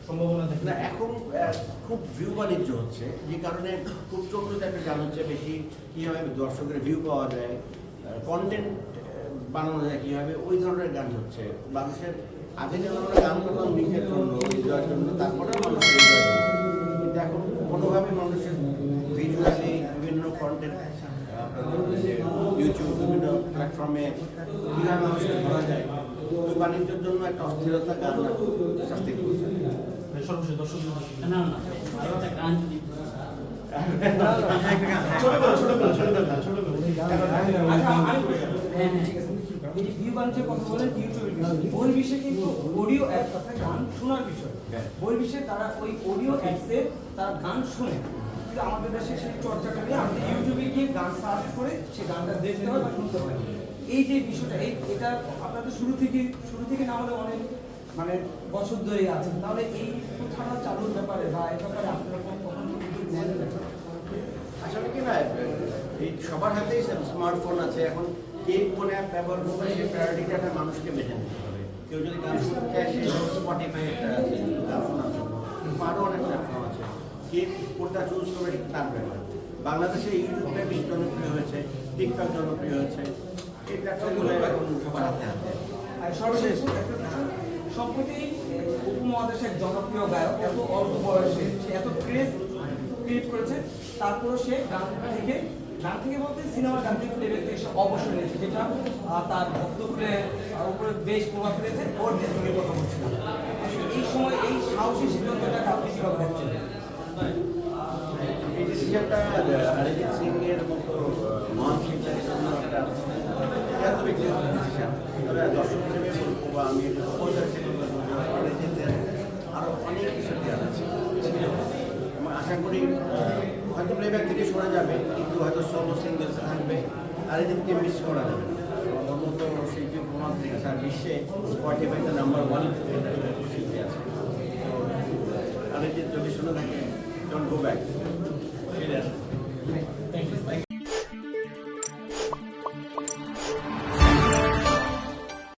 সম্ভাবনা থাকে না। এখন খুব ভিউ বাণিজ্য হচ্ছে, যে কারণে খুব চলতে একটা গান হচ্ছে বেশি কীভাবে দর্শকের ভিউ পাওয়া যায়, কন্টেন্ট বানানো যায় কীভাবে, ওই ধরনের গান হচ্ছে মানুষের। আগে যেমন আমরা গান করতাম নিজের জন্য, এনজয়ের জন্য, তারপরে মানুষের এনজয় জন্য, কিন্তু এখন কোনোভাবে মানুষের ভিজুয়ালি বিভিন্ন কন্টেন্ট যে ইউটিউব বিভিন্ন প্ল্যাটফর্মে কীভাবে মানুষকে ধরা যায়, ওই বাণিজ্যের জন্য একটা অস্থিরতা গান শাস্তি করছে। সর্বশেষ দর্শক না আরো একটা গান যদি ভিউ কথা বলেন ইউটিউবের বিষয়। বহির্বিশ্বে কিন্তু অডিও অ্যাপস আছে গান শোনার বিষয়। বহির্বিশ্বে তারা ওই অডিও অ্যাপসে তারা গান শুনে, কিন্তু আমাদের দেশে সেই চর্চাটা নিয়ে আমাদের ইউটিউবে গিয়ে গান সার্চ করে সে গানটা দেখতে হয় বা শুনতে হয়। এই যে বিষয়টা এটা আপনাদের শুরু থেকে না হলে অনেক মানে বছর ধরেই আছে, তাহলে এই প্রথাটা চালুর ব্যাপারে বা এই ব্যাপারে আপনারা কখন উদ্যোগ নেন? আসলে কি না, এই সবার হাতেই স্মার্টফোন আছে এখন। কে কোন অ্যাপ ব্যবহার করবে সেই প্রায়োরিটিটা একটা মানুষকে বেছে নিতে হবে। কেউ যদি গান শুনতে চায় সে স্পটিফাই একটা আছে গান শোনার জন্য, আরও অনেক প্ল্যাটফর্ম আছে। কে কোনটা চুজ করবে সেটা তার ব্যাপার। বাংলাদেশে ইউটিউবটা বেশি জনপ্রিয় হয়েছে, টিকটক জনপ্রিয় হয়েছে, এই প্ল্যাটফর্মগুলো এখন সবার হাতে হাতে। আর সর্বশেষ সম্প্রতি উপমহাদেশের জনপ্রিয় গায়ক এত অল্প বয়সে সে এত ক্রেজ ক্রিয়েট করেছে, তারপরও সে গান থেকে বলতে সিনেমার গান থেকে লেভেল থেকে সে অবসর নিয়েছে, যেটা তার বক্তব্যের উপরে বেশ প্রভাব ফেলেছে। ওর দেশের কথা বলছিলাম, এই সময় এই সাহসী সিদ্ধান্তটাকে আপনি কীভাবে দেখছেন? এই ডিসিশনটা অরিজিৎ সিং এর মতো মহান শিল্পীর জন্য একটা এত ব্যক্তিগত ডিসিশন। তবে দর্শক হিসেবে বলবো বা আমি অরিজিতের আরও অনেক কিছু দেওয়ার আছে। আমি আশা করি হয়তো প্লেব্যাক থেকে সরে যাবে, কিন্তু হয়তো সোলো সিঙ্গেলসে থাকবে। অরিজিৎকে মিস করা যাবে না। ওর মতো শিল্পী প্রমাণ থেকে সারা বিশ্বে স্পটিফাইতে নাম্বার 1 শিল্পী আছে। অরিজিৎ যদি শুনে থাকে, ডোন্ট গো ব্যাক।